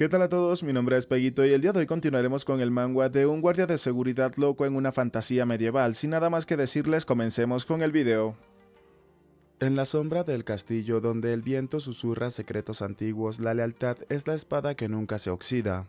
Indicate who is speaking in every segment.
Speaker 1: ¿Qué tal a todos? Mi nombre es Peguito y el día de hoy continuaremos con el manga de un guardia de seguridad loco en una fantasía medieval. Sin nada más que decirles, comencemos con el video. En la sombra del castillo donde el viento susurra secretos antiguos, la lealtad es la espada que nunca se oxida.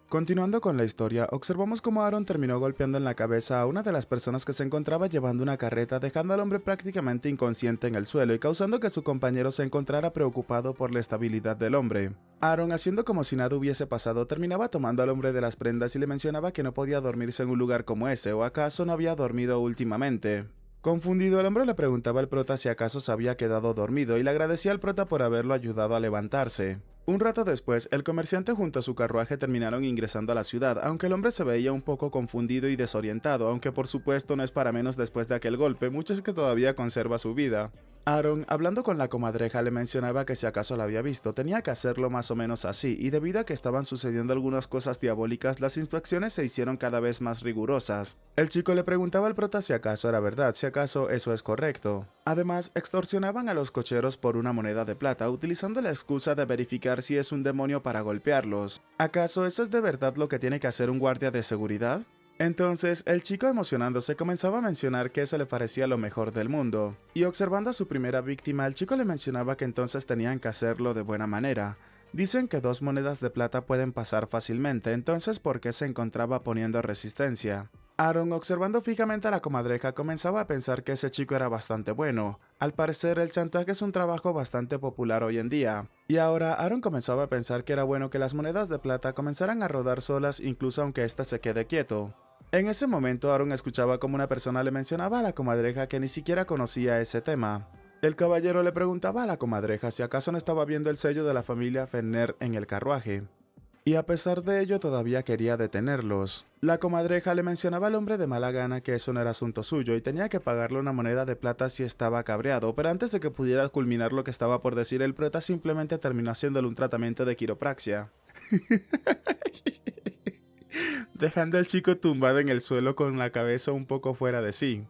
Speaker 1: Continuando con la historia, observamos cómo Aaron terminó golpeando en la cabeza a una de las personas que se encontraba llevando una carreta, dejando al hombre prácticamente inconsciente en el suelo y causando que su compañero se encontrara preocupado por la estabilidad del hombre. Aaron, haciendo como si nada hubiese pasado, terminaba tomando al hombre de las prendas y le mencionaba que no podía dormirse en un lugar como ese, o acaso no había dormido últimamente. Confundido, el hombre le preguntaba al prota si acaso se había quedado dormido y le agradecía al prota por haberlo ayudado a levantarse. Un rato después, el comerciante junto a su carruaje terminaron ingresando a la ciudad, aunque el hombre se veía un poco confundido y desorientado, aunque por supuesto no es para menos después de aquel golpe, mucho es que todavía conserva su vida. Aaron, hablando con la comadreja, le mencionaba que si acaso la había visto, tenía que hacerlo más o menos así, y debido a que estaban sucediendo algunas cosas diabólicas, las inspecciones se hicieron cada vez más rigurosas. El chico le preguntaba al prota si acaso era verdad, si acaso eso es correcto. Además, extorsionaban a los cocheros por una moneda de plata, utilizando la excusa de verificar si es un demonio para golpearlos. ¿Acaso eso es de verdad lo que tiene que hacer un guardia de seguridad? Entonces, el chico emocionándose comenzaba a mencionar que eso le parecía lo mejor del mundo, y observando a su primera víctima, el chico le mencionaba que entonces tenían que hacerlo de buena manera. Dicen que 2 monedas de plata pueden pasar fácilmente, entonces ¿por qué se encontraba poniendo resistencia? Aaron, observando fijamente a la comadreja, comenzaba a pensar que ese chico era bastante bueno. Al parecer, el chantaje es un trabajo bastante popular hoy en día. Y ahora, Aaron comenzaba a pensar que era bueno que las monedas de plata comenzaran a rodar solas incluso aunque ésta se quede quieto. En ese momento, Aaron escuchaba como una persona le mencionaba a la comadreja que ni siquiera conocía ese tema. El caballero le preguntaba a la comadreja si acaso no estaba viendo el sello de la familia Fenner en el carruaje. Y a pesar de ello todavía quería detenerlos. La comadreja le mencionaba al hombre de mala gana que eso no era asunto suyo y tenía que pagarle una moneda de plata si estaba cabreado, pero antes de que pudiera culminar lo que estaba por decir, el prota simplemente terminó haciéndole un tratamiento de quiropraxia. Dejando al chico tumbado en el suelo con la cabeza un poco fuera de sí.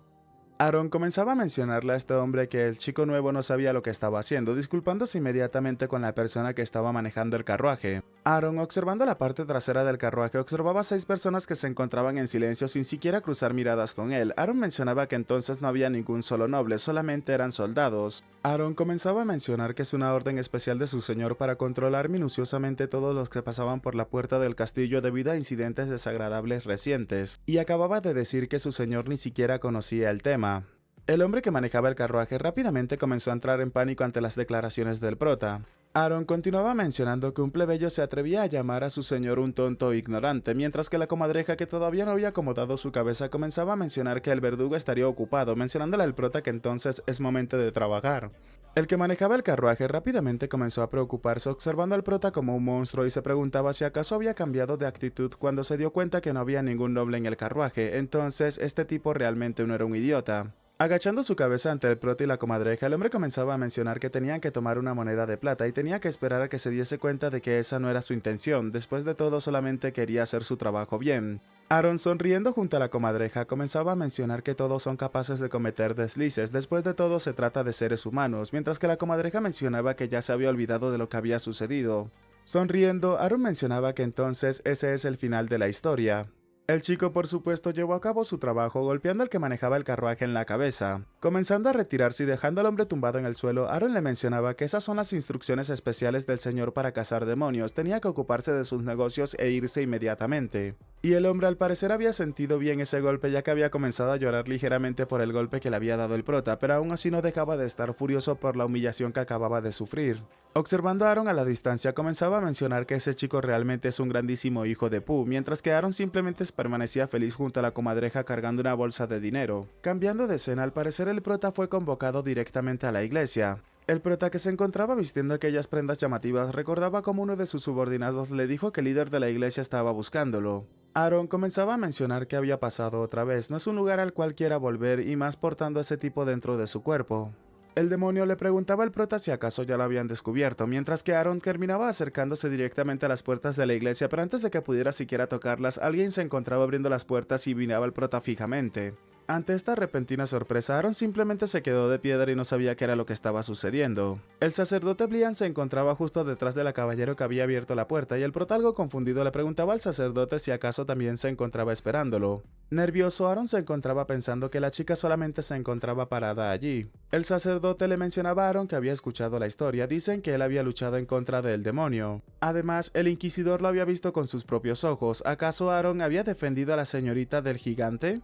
Speaker 1: Aaron comenzaba a mencionarle a este hombre que el chico nuevo no sabía lo que estaba haciendo, disculpándose inmediatamente con la persona que estaba manejando el carruaje. Aaron, observando la parte trasera del carruaje, observaba a 6 personas que se encontraban en silencio sin siquiera cruzar miradas con él. Aaron mencionaba que entonces no había ningún solo noble, solamente eran soldados. Aaron comenzaba a mencionar que es una orden especial de su señor para controlar minuciosamente todos los que pasaban por la puerta del castillo debido a incidentes desagradables recientes, y acababa de decir que su señor ni siquiera conocía el tema. El hombre que manejaba el carruaje rápidamente comenzó a entrar en pánico ante las declaraciones del prota. Aaron continuaba mencionando que un plebeyo se atrevía a llamar a su señor un tonto ignorante, mientras que la comadreja, que todavía no había acomodado su cabeza, comenzaba a mencionar que el verdugo estaría ocupado, mencionándole al prota que entonces es momento de trabajar. El que manejaba el carruaje rápidamente comenzó a preocuparse observando al prota como un monstruo y se preguntaba si acaso había cambiado de actitud cuando se dio cuenta que no había ningún noble en el carruaje, entonces este tipo realmente no era un idiota. Agachando su cabeza ante el prota y la comadreja, el hombre comenzaba a mencionar que tenían que tomar una moneda de plata y tenía que esperar a que se diese cuenta de que esa no era su intención, después de todo solamente quería hacer su trabajo bien. Aaron, sonriendo junto a la comadreja, comenzaba a mencionar que todos son capaces de cometer deslices, después de todo se trata de seres humanos, mientras que la comadreja mencionaba que ya se había olvidado de lo que había sucedido. Sonriendo, Aaron mencionaba que entonces ese es el final de la historia. El chico por supuesto llevó a cabo su trabajo golpeando al que manejaba el carruaje en la cabeza. Comenzando a retirarse y dejando al hombre tumbado en el suelo, Aaron le mencionaba que esas son las instrucciones especiales del señor para cazar demonios, tenía que ocuparse de sus negocios e irse inmediatamente. Y el hombre al parecer había sentido bien ese golpe ya que había comenzado a llorar ligeramente por el golpe que le había dado el prota, pero aún así no dejaba de estar furioso por la humillación que acababa de sufrir. Observando a Aaron a la distancia, comenzaba a mencionar que ese chico realmente es un grandísimo hijo de Pu, mientras que Aaron simplemente permanecía feliz junto a la comadreja cargando una bolsa de dinero. Cambiando de escena, al parecer el prota fue convocado directamente a la iglesia. El prota, que se encontraba vistiendo aquellas prendas llamativas, recordaba cómo uno de sus subordinados le dijo que el líder de la iglesia estaba buscándolo. Aaron comenzaba a mencionar que había pasado otra vez, no es un lugar al cual quiera volver y más portando ese tipo dentro de su cuerpo. El demonio le preguntaba al prota si acaso ya lo habían descubierto, mientras que Aaron terminaba acercándose directamente a las puertas de la iglesia, pero antes de que pudiera siquiera tocarlas, alguien se encontraba abriendo las puertas y miraba al prota fijamente. Ante esta repentina sorpresa, Aaron simplemente se quedó de piedra y no sabía qué era lo que estaba sucediendo. El sacerdote Blian se encontraba justo detrás del caballero que había abierto la puerta y el prota, algo confundido, le preguntaba al sacerdote si acaso también se encontraba esperándolo. Nervioso, Aaron se encontraba pensando que la chica solamente se encontraba parada allí. El sacerdote le mencionaba a Aaron que había escuchado la historia, dicen que él había luchado en contra del demonio. Además, el inquisidor lo había visto con sus propios ojos. ¿Acaso Aaron había defendido a la señorita del gigante?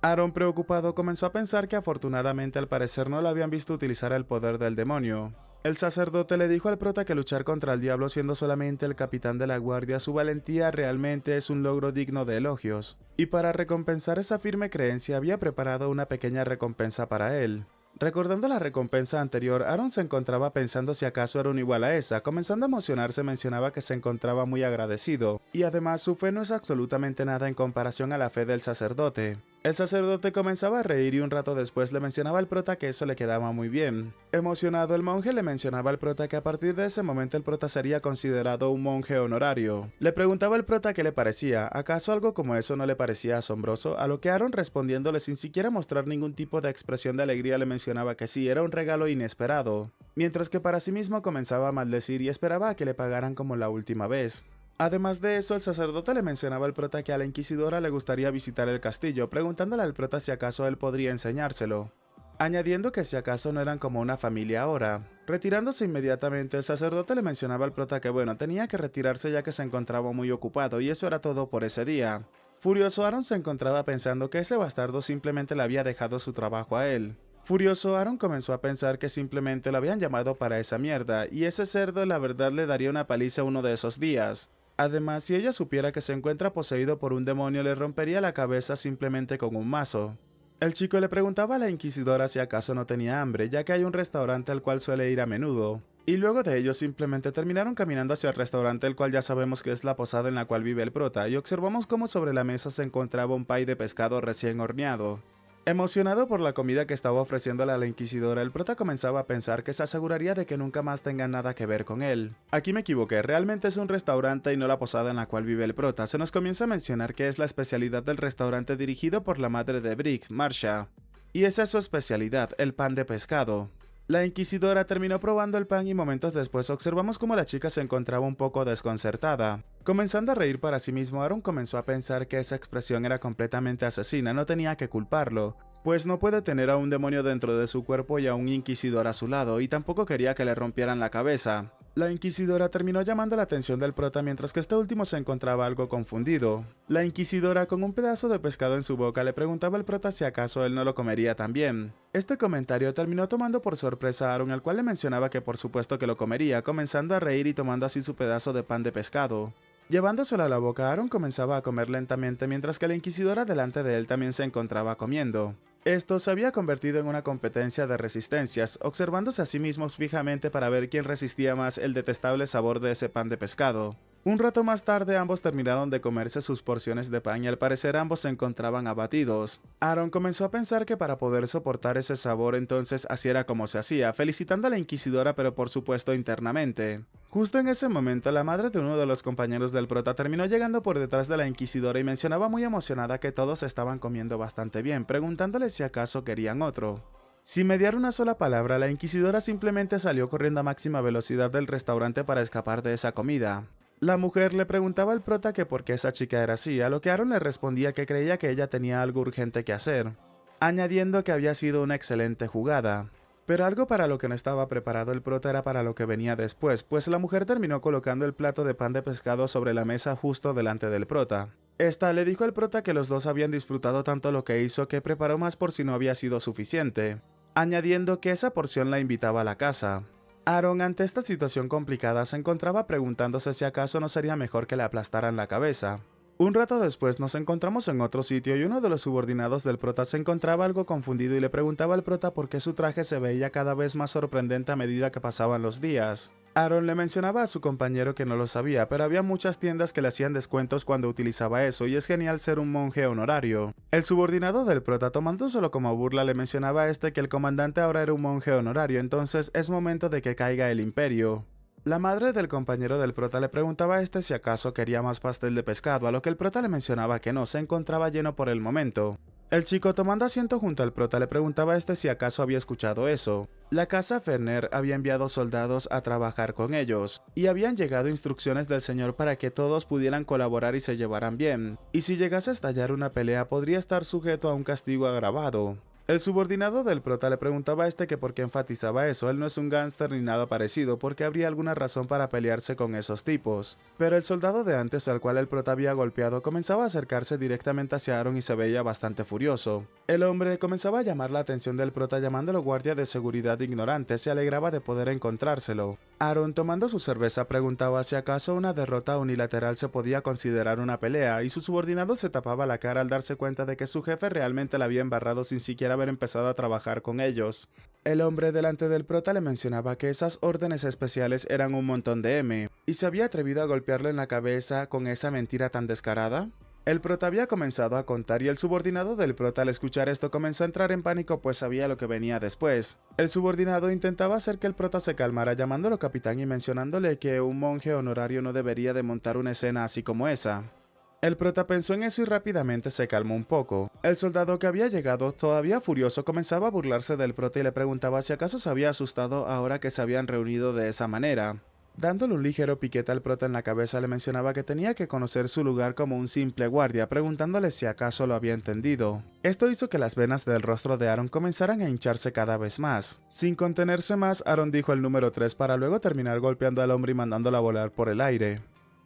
Speaker 1: Aaron, preocupado, comenzó a pensar que afortunadamente al parecer no lo habían visto utilizar el poder del demonio. El sacerdote le dijo al prota que luchar contra el diablo siendo solamente el capitán de la guardia, su valentía realmente es un logro digno de elogios. Y para recompensar esa firme creencia había preparado una pequeña recompensa para él. Recordando la recompensa anterior, Aaron se encontraba pensando si acaso era un igual a esa. Comenzando a emocionarse, mencionaba que se encontraba muy agradecido, y además su fe no es absolutamente nada en comparación a la fe del sacerdote. El sacerdote comenzaba a reír y un rato después le mencionaba al prota que eso le quedaba muy bien. Emocionado, el monje le mencionaba al prota que a partir de ese momento el prota sería considerado un monje honorario. Le preguntaba al prota qué le parecía, ¿acaso algo como eso no le parecía asombroso? A lo que Aaron, respondiéndole sin siquiera mostrar ningún tipo de expresión de alegría, le mencionaba que sí, era un regalo inesperado, mientras que para sí mismo comenzaba a maldecir y esperaba a que le pagaran como la última vez. Además de eso, el sacerdote le mencionaba al prota que a la inquisidora le gustaría visitar el castillo, preguntándole al prota si acaso él podría enseñárselo, añadiendo que si acaso no eran como una familia ahora. Retirándose inmediatamente, el sacerdote le mencionaba al prota que bueno, tenía que retirarse ya que se encontraba muy ocupado y eso era todo por ese día. Furioso, Aaron se encontraba pensando que ese bastardo simplemente le había dejado su trabajo a él. Furioso, Aaron comenzó a pensar que simplemente lo habían llamado para esa mierda, y ese cerdo la verdad le daría una paliza uno de esos días. Además, si ella supiera que se encuentra poseído por un demonio, le rompería la cabeza simplemente con un mazo. El chico le preguntaba a la inquisidora si acaso no tenía hambre, ya que hay un restaurante al cual suele ir a menudo. Y luego de ello simplemente terminaron caminando hacia el restaurante, el cual ya sabemos que es la posada en la cual vive el prota, y observamos cómo sobre la mesa se encontraba un pay de pescado recién horneado. Emocionado por la comida que estaba ofreciéndole a la inquisidora, el prota comenzaba a pensar que se aseguraría de que nunca más tengan nada que ver con él. Aquí me equivoqué, realmente es un restaurante y no la posada en la cual vive el prota. Se nos comienza a mencionar que es la especialidad del restaurante dirigido por la madre de Brick, Marsha. Y esa es su especialidad, el pan de pescado. La inquisidora terminó probando el pan y momentos después observamos cómo la chica se encontraba un poco desconcertada. Comenzando a reír para sí mismo, Aaron comenzó a pensar que esa expresión era completamente asesina, no tenía que culparlo, pues no puede tener a un demonio dentro de su cuerpo y a un inquisidor a su lado, y tampoco quería que le rompieran la cabeza. La inquisidora terminó llamando la atención del prota mientras que este último se encontraba algo confundido. La inquisidora, con un pedazo de pescado en su boca, le preguntaba al prota si acaso él no lo comería también. Este comentario terminó tomando por sorpresa a Aaron, al cual le mencionaba que por supuesto que lo comería, comenzando a reír y tomando así su pedazo de pan de pescado. Llevándoselo a la boca, Aaron comenzaba a comer lentamente mientras que la inquisidora delante de él también se encontraba comiendo. Esto se había convertido en una competencia de resistencias, observándose a sí mismos fijamente para ver quién resistía más el detestable sabor de ese pan de pescado. Un rato más tarde ambos terminaron de comerse sus porciones de pan y al parecer ambos se encontraban abatidos. Aaron comenzó a pensar que para poder soportar ese sabor entonces así era como se hacía, felicitando a la inquisidora pero por supuesto internamente. Justo en ese momento la madre de uno de los compañeros del prota terminó llegando por detrás de la inquisidora y mencionaba muy emocionada que todos estaban comiendo bastante bien, preguntándole si acaso querían otro. Sin mediar una sola palabra, la inquisidora simplemente salió corriendo a máxima velocidad del restaurante para escapar de esa comida. La mujer le preguntaba al prota que por qué esa chica era así, a lo que Aaron le respondía que creía que ella tenía algo urgente que hacer, añadiendo que había sido una excelente jugada. Pero algo para lo que no estaba preparado el prota era para lo que venía después, pues la mujer terminó colocando el plato de pan de pescado sobre la mesa justo delante del prota. Esta le dijo al prota que los dos habían disfrutado tanto lo que hizo que preparó más por si no había sido suficiente, añadiendo que esa porción la invitaba a la casa. Aaron, ante esta situación complicada, se encontraba preguntándose si acaso no sería mejor que le aplastaran la cabeza. Un rato después nos encontramos en otro sitio y uno de los subordinados del prota se encontraba algo confundido y le preguntaba al prota por qué su traje se veía cada vez más sorprendente a medida que pasaban los días. Aaron le mencionaba a su compañero que no lo sabía, pero había muchas tiendas que le hacían descuentos cuando utilizaba eso y es genial ser un monje honorario. El subordinado del prota, tomándoselo como burla, le mencionaba a este que el comandante ahora era un monje honorario, entonces es momento de que caiga el imperio. La madre del compañero del prota le preguntaba a este si acaso quería más pastel de pescado, a lo que el prota le mencionaba que no, se encontraba lleno por el momento. El chico, tomando asiento junto al prota, le preguntaba a este si acaso había escuchado eso. La casa Ferner había enviado soldados a trabajar con ellos, y habían llegado instrucciones del señor para que todos pudieran colaborar y se llevaran bien, y si llegase a estallar una pelea podría estar sujeto a un castigo agravado. El subordinado del prota le preguntaba a este que por qué enfatizaba eso. Él no es un gángster ni nada parecido, porque habría alguna razón para pelearse con esos tipos. Pero el soldado de antes al cual el prota había golpeado comenzaba a acercarse directamente hacia Aaron y se veía bastante furioso. El hombre comenzaba a llamar la atención del prota llamándolo guardia de seguridad ignorante, se alegraba de poder encontrárselo. Aaron, tomando su cerveza, preguntaba si acaso una derrota unilateral se podía considerar una pelea, y su subordinado se tapaba la cara al darse cuenta de que su jefe realmente la había embarrado sin siquiera haber empezado a trabajar con ellos. El hombre delante del prota le mencionaba que esas órdenes especiales eran un montón de M, y se había atrevido a golpearlo en la cabeza con esa mentira tan descarada. El prota había comenzado a contar y el subordinado del prota al escuchar esto comenzó a entrar en pánico pues sabía lo que venía después. El subordinado intentaba hacer que el prota se calmara llamándolo capitán y mencionándole que un monje honorario no debería de montar una escena así como esa. El prota pensó en eso y rápidamente se calmó un poco. El soldado que había llegado, todavía furioso, comenzaba a burlarse del prota y le preguntaba si acaso se había asustado ahora que se habían reunido de esa manera. Dándole un ligero piquete al prota en la cabeza le mencionaba que tenía que conocer su lugar como un simple guardia, preguntándole si acaso lo había entendido. Esto hizo que las venas del rostro de Aaron comenzaran a hincharse cada vez más. Sin contenerse más, Aaron dijo el número 3 para luego terminar golpeando al hombre y mandándolo a volar por el aire.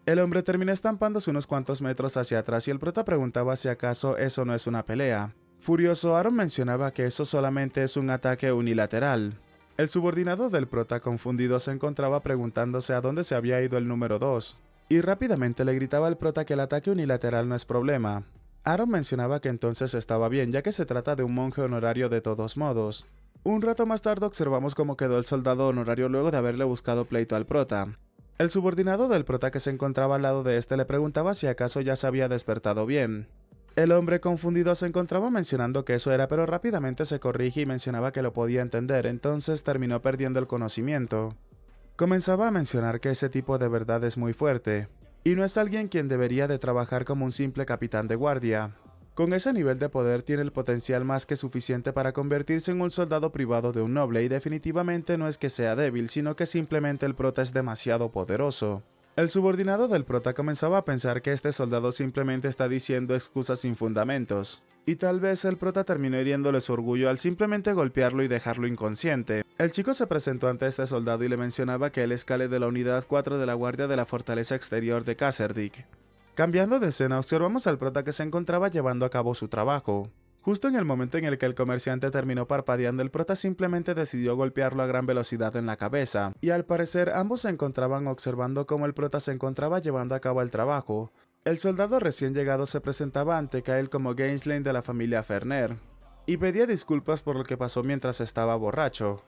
Speaker 1: El hombre terminó estampándose unos cuantos metros hacia atrás y el prota preguntaba si acaso eso no es una pelea. Furioso, Aaron mencionaba que eso solamente es un ataque unilateral. El subordinado del prota, confundido, se encontraba preguntándose a dónde se había ido el número 2, y rápidamente le gritaba al prota que el ataque unilateral no es problema. Aaron mencionaba que entonces estaba bien, ya que se trata de un monje honorario de todos modos. Un rato más tarde observamos cómo quedó el soldado honorario luego de haberle buscado pleito al prota. El subordinado del prota que se encontraba al lado de este le preguntaba si acaso ya se había despertado bien. El hombre confundido se encontraba mencionando que eso era, pero rápidamente se corrige y mencionaba que lo podía entender, entonces terminó perdiendo el conocimiento. Comenzaba a mencionar que ese tipo de verdad es muy fuerte, y no es alguien quien debería de trabajar como un simple capitán de guardia. Con ese nivel de poder tiene el potencial más que suficiente para convertirse en un soldado privado de un noble, y definitivamente no es que sea débil, sino que simplemente el prota es demasiado poderoso. El subordinado del prota comenzaba a pensar que este soldado simplemente está diciendo excusas sin fundamentos, y tal vez el prota terminó hiriéndole su orgullo al simplemente golpearlo y dejarlo inconsciente. El chico se presentó ante este soldado y le mencionaba que él es Kale de la unidad 4 de la guardia de la fortaleza exterior de Kasserdik. Cambiando de escena, observamos al prota que se encontraba llevando a cabo su trabajo. Justo en el momento en el que el comerciante terminó parpadeando, el prota simplemente decidió golpearlo a gran velocidad en la cabeza, y al parecer ambos se encontraban observando cómo el prota se encontraba llevando a cabo el trabajo. El soldado recién llegado se presentaba ante Kyle como Gainslein de la familia Ferner, y pedía disculpas por lo que pasó mientras estaba borracho.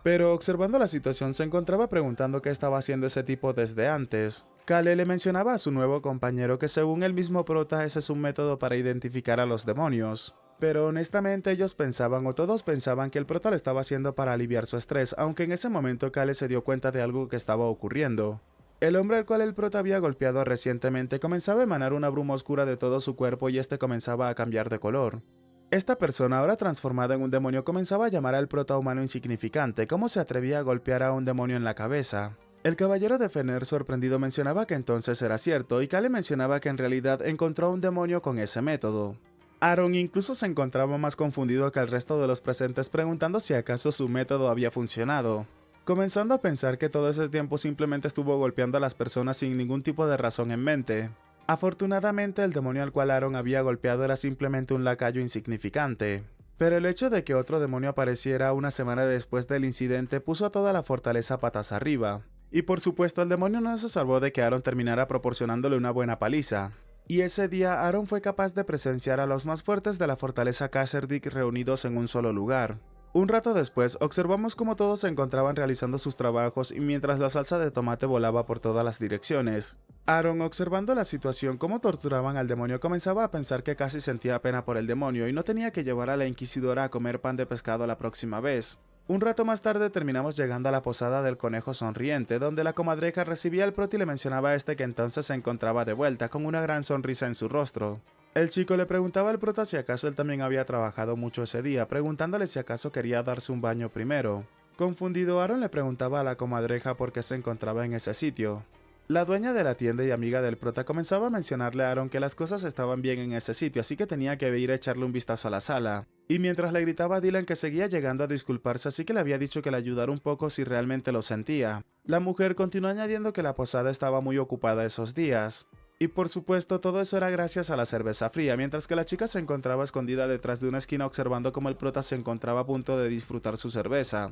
Speaker 1: Pero observando la situación se encontraba preguntando qué estaba haciendo ese tipo desde antes. Kale le mencionaba a su nuevo compañero que según el mismo prota ese es un método para identificar a los demonios. Pero honestamente ellos pensaban o todos pensaban que el prota lo estaba haciendo para aliviar su estrés, aunque en ese momento Kale se dio cuenta de algo que estaba ocurriendo. El hombre al cual el prota había golpeado recientemente comenzaba a emanar una bruma oscura de todo su cuerpo y este comenzaba a cambiar de color. Esta persona, ahora transformada en un demonio, comenzaba a llamar al prota humano insignificante, cómo se atrevía a golpear a un demonio en la cabeza. El caballero de Fener sorprendido mencionaba que entonces era cierto, y Kale mencionaba que en realidad encontró a un demonio con ese método. Aaron incluso se encontraba más confundido que el resto de los presentes preguntando si acaso su método había funcionado, comenzando a pensar que todo ese tiempo simplemente estuvo golpeando a las personas sin ningún tipo de razón en mente. Afortunadamente el demonio al cual Aaron había golpeado era simplemente un lacayo insignificante, pero el hecho de que otro demonio apareciera una semana después del incidente puso a toda la fortaleza patas arriba, y por supuesto el demonio no se salvó de que Aaron terminara proporcionándole una buena paliza. Y ese día Aaron fue capaz de presenciar a los más fuertes de la fortaleza Kasserdik reunidos en un solo lugar. Un rato después, observamos cómo todos se encontraban realizando sus trabajos y mientras la salsa de tomate volaba por todas las direcciones. Aaron, observando la situación cómo torturaban al demonio, comenzaba a pensar que casi sentía pena por el demonio y no tenía que llevar a la inquisidora a comer pan de pescado la próxima vez. Un rato más tarde terminamos llegando a la posada del conejo sonriente, donde la comadreja recibía al prota y le mencionaba a este que entonces se encontraba de vuelta con una gran sonrisa en su rostro. El chico le preguntaba al prota si acaso él también había trabajado mucho ese día, preguntándole si acaso quería darse un baño primero. Confundido, Aaron le preguntaba a la comadreja por qué se encontraba en ese sitio. La dueña de la tienda y amiga del prota comenzaba a mencionarle a Aaron que las cosas estaban bien en ese sitio, así que tenía que ir a echarle un vistazo a la sala. Y mientras le gritaba a Dylan que seguía llegando a disculparse, así que le había dicho que le ayudara un poco si realmente lo sentía. La mujer continuó añadiendo que la posada estaba muy ocupada esos días. Y por supuesto todo eso era gracias a la cerveza fría, mientras que la chica se encontraba escondida detrás de una esquina observando cómo el prota se encontraba a punto de disfrutar su cerveza.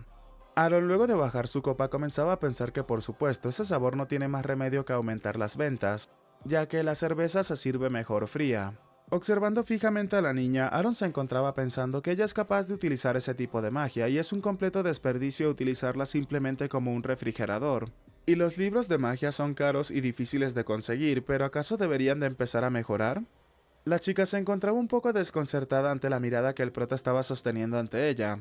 Speaker 1: Aaron, luego de bajar su copa, comenzaba a pensar que por supuesto ese sabor no tiene más remedio que aumentar las ventas, ya que la cerveza se sirve mejor fría. Observando fijamente a la niña, Aaron se encontraba pensando que ella es capaz de utilizar ese tipo de magia y es un completo desperdicio utilizarla simplemente como un refrigerador. Y los libros de magia son caros y difíciles de conseguir, pero ¿acaso deberían de empezar a mejorar? La chica se encontraba un poco desconcertada ante la mirada que el prota estaba sosteniendo ante ella.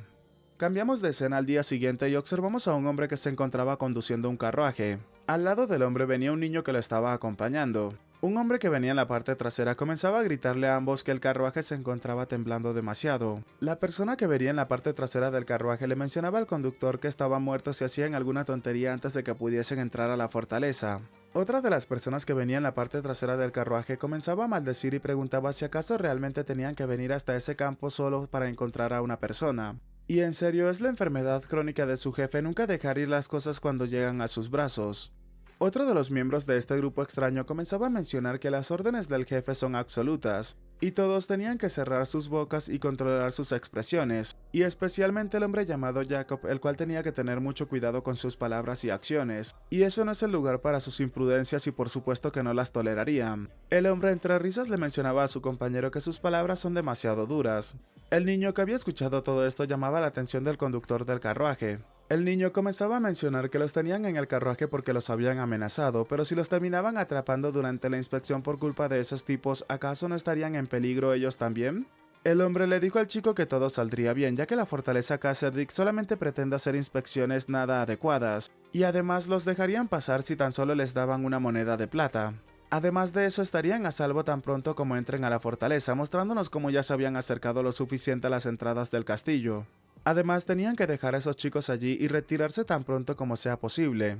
Speaker 1: Cambiamos de escena al día siguiente y observamos a un hombre que se encontraba conduciendo un carruaje. Al lado del hombre venía un niño que lo estaba acompañando. Un hombre que venía en la parte trasera comenzaba a gritarle a ambos que el carruaje se encontraba temblando demasiado. La persona que venía en la parte trasera del carruaje le mencionaba al conductor que estaba muerto si hacían alguna tontería antes de que pudiesen entrar a la fortaleza. Otra de las personas que venía en la parte trasera del carruaje comenzaba a maldecir y preguntaba si acaso realmente tenían que venir hasta ese campo solo para encontrar a una persona. Y en serio, es la enfermedad crónica de su jefe nunca dejar ir las cosas cuando llegan a sus brazos. Otro de los miembros de este grupo extraño comenzaba a mencionar que las órdenes del jefe son absolutas, y todos tenían que cerrar sus bocas y controlar sus expresiones, y especialmente el hombre llamado Jacob, el cual tenía que tener mucho cuidado con sus palabras y acciones, y eso no es el lugar para sus imprudencias y por supuesto que no las tolerarían. El hombre entre risas le mencionaba a su compañero que sus palabras son demasiado duras. El niño que había escuchado todo esto llamaba la atención del conductor del carruaje. El niño comenzaba a mencionar que los tenían en el carruaje porque los habían amenazado, pero si los terminaban atrapando durante la inspección por culpa de esos tipos, ¿acaso no estarían en peligro ellos también? El hombre le dijo al chico que todo saldría bien, ya que la fortaleza Khazad-dûm solamente pretende hacer inspecciones nada adecuadas, y además los dejarían pasar si tan solo les daban una moneda de plata. Además de eso, estarían a salvo tan pronto como entren a la fortaleza, mostrándonos cómo ya se habían acercado lo suficiente a las entradas del castillo. Además, tenían que dejar a esos chicos allí y retirarse tan pronto como sea posible.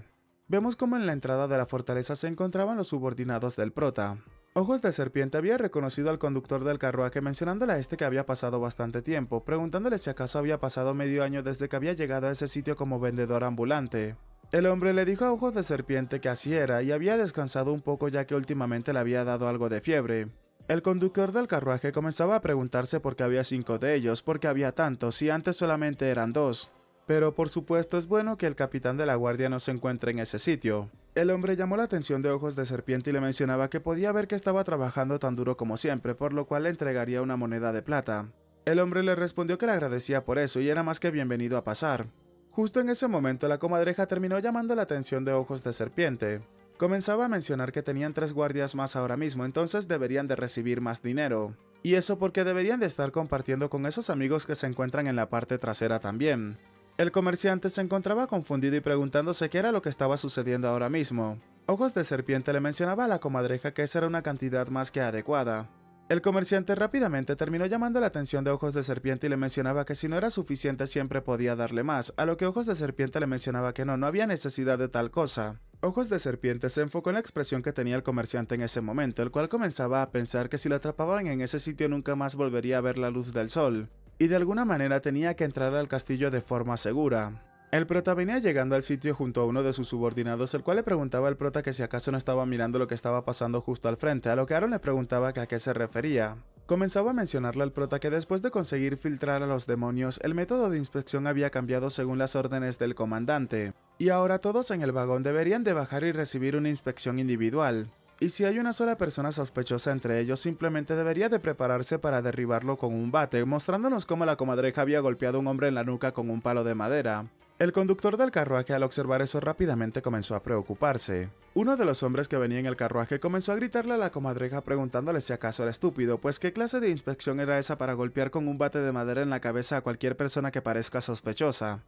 Speaker 1: Vemos como en la entrada de la fortaleza se encontraban los subordinados del prota. Ojos de Serpiente había reconocido al conductor del carruaje mencionándole a este que había pasado bastante tiempo, preguntándole si acaso había pasado medio año desde que había llegado a ese sitio como vendedor ambulante. El hombre le dijo a Ojos de Serpiente que así era y había descansado un poco ya que últimamente le había dado algo de fiebre. El conductor del carruaje comenzaba a preguntarse por qué había 5 de ellos, por qué había tantos, si antes solamente eran 2. Pero por supuesto es bueno que el capitán de la guardia no se encuentre en ese sitio. El hombre llamó la atención de Ojos de Serpiente y le mencionaba que podía ver que estaba trabajando tan duro como siempre, por lo cual le entregaría una moneda de plata. El hombre le respondió que le agradecía por eso y era más que bienvenido a pasar. Justo en ese momento la comadreja terminó llamando la atención de Ojos de Serpiente. Comenzaba a mencionar que tenían 3 guardias más ahora mismo, entonces deberían de recibir más dinero. Y eso porque deberían de estar compartiendo con esos amigos que se encuentran en la parte trasera también. El comerciante se encontraba confundido y preguntándose qué era lo que estaba sucediendo ahora mismo. Ojos de Serpiente le mencionaba a la comadreja que esa era una cantidad más que adecuada. El comerciante rápidamente terminó llamando la atención de Ojos de Serpiente y le mencionaba que si no era suficiente siempre podía darle más, a lo que Ojos de Serpiente le mencionaba que no había necesidad de tal cosa. Ojos de Serpiente se enfocó en la expresión que tenía el comerciante en ese momento, el cual comenzaba a pensar que si lo atrapaban en ese sitio nunca más volvería a ver la luz del sol, y de alguna manera tenía que entrar al castillo de forma segura. El prota venía llegando al sitio junto a uno de sus subordinados, el cual le preguntaba al prota que si acaso no estaba mirando lo que estaba pasando justo al frente, a lo que Aaron le preguntaba que a qué se refería. Comenzaba a mencionarle al prota que después de conseguir filtrar a los demonios, el método de inspección había cambiado según las órdenes del comandante, y ahora todos en el vagón deberían de bajar y recibir una inspección individual. Y si hay una sola persona sospechosa entre ellos, simplemente debería de prepararse para derribarlo con un bate, mostrándonos cómo la comadreja había golpeado a un hombre en la nuca con un palo de madera. El conductor del carruaje al observar eso rápidamente comenzó a preocuparse. Uno de los hombres que venía en el carruaje comenzó a gritarle a la comadreja preguntándole si acaso era estúpido, pues qué clase de inspección era esa para golpear con un bate de madera en la cabeza a cualquier persona que parezca sospechosa.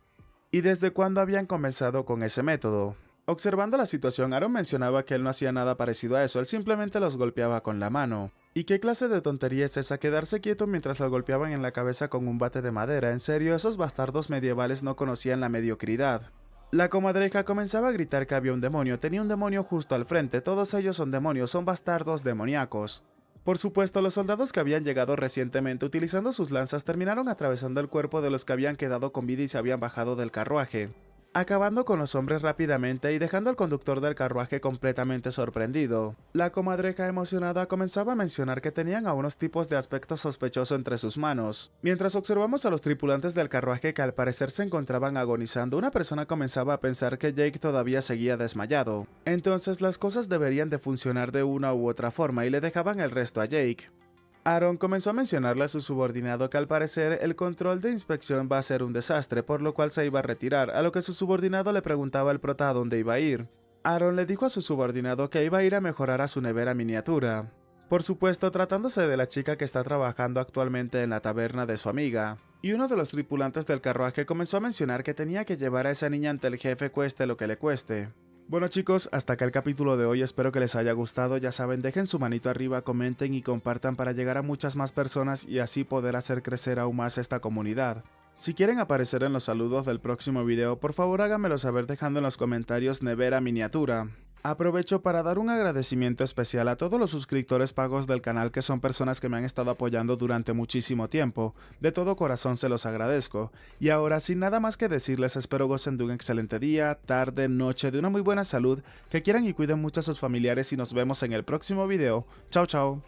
Speaker 1: ¿Y desde cuándo habían comenzado con ese método? Observando la situación, Aaron mencionaba que él no hacía nada parecido a eso, él simplemente los golpeaba con la mano. ¿Y qué clase de tontería es esa? Quedarse quieto mientras lo golpeaban en la cabeza con un bate de madera. En serio, esos bastardos medievales no conocían la mediocridad. La comadreja comenzaba a gritar que había un demonio, tenía un demonio justo al frente, todos ellos son demonios, son bastardos demoníacos. Por supuesto, los soldados que habían llegado recientemente utilizando sus lanzas terminaron atravesando el cuerpo de los que habían quedado con vida y se habían bajado del carruaje, acabando con los hombres rápidamente y dejando al conductor del carruaje completamente sorprendido. La comadreja emocionada comenzaba a mencionar que tenían a unos tipos de aspecto sospechoso entre sus manos. Mientras observamos a los tripulantes del carruaje que al parecer se encontraban agonizando, una persona comenzaba a pensar que Jake todavía seguía desmayado. Entonces las cosas deberían de funcionar de una u otra forma y le dejaban el resto a Jake. Aaron comenzó a mencionarle a su subordinado que al parecer el control de inspección va a ser un desastre, por lo cual se iba a retirar, a lo que su subordinado le preguntaba al prota a dónde iba a ir. Aaron le dijo a su subordinado que iba a ir a mejorar a su nevera miniatura. Por supuesto, tratándose de la chica que está trabajando actualmente en la taberna de su amiga. Y uno de los tripulantes del carruaje comenzó a mencionar que tenía que llevar a esa niña ante el jefe cueste lo que le cueste. Bueno chicos, hasta acá el capítulo de hoy, espero que les haya gustado, ya saben, dejen su manito arriba, comenten y compartan para llegar a muchas más personas y así poder hacer crecer aún más esta comunidad. Si quieren aparecer en los saludos del próximo video, por favor háganmelo saber dejando en los comentarios nevera miniatura. Aprovecho para dar un agradecimiento especial a todos los suscriptores pagos del canal que son personas que me han estado apoyando durante muchísimo tiempo, de todo corazón se los agradezco. Y ahora sin nada más que decirles, espero gocen de un excelente día, tarde, noche, de una muy buena salud, que quieran y cuiden mucho a sus familiares y nos vemos en el próximo video. Chao chao.